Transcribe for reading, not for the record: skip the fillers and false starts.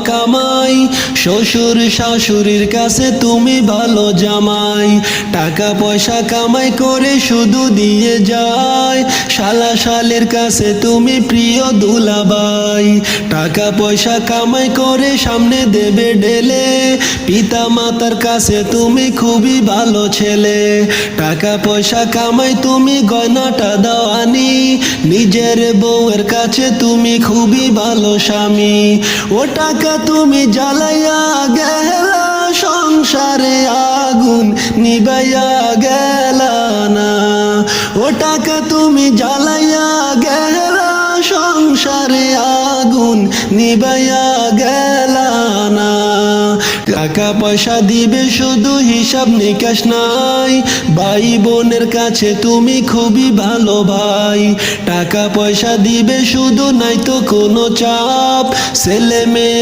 কামাই, শ্বশুর শাশুড়ির কাছে তুমি ভালো জামাই। টাকা পয়সা কামাই করে শুধু দিয়ে যায়, শালা শালের কাছে তুমি প্রিয় দুলাভাই। টাকা পয়সা কামাই করে সামনে দেবে ঢেলে, পিতা মাতার কাছে তুমি খুবই ভালো ছেলে। টাকা পয়সা কামাই তুমি গয়নাটা দাও আনি, নিজের বউয়ের কাছে তুমি খুবই ভালো স্বামী। ও টাকা তুমি জ্বালাইয়া গেলা, সংসারে আগুন নিবাইয়া গেলা না। ও টাকা তুমি জ্বালাইয়া গেলা, সংসারে আগুন নিবাইয়া গেলা না। টাকা পয়সা দিবে শুধু হিসাব নিকাশ নাই, ভাই বোনের কাছে তুমি খুবই ভালো ভাই। টাকা পয়সা দিবে শুধু নাই তো কোনো চাপ, ছেলে মেয়ের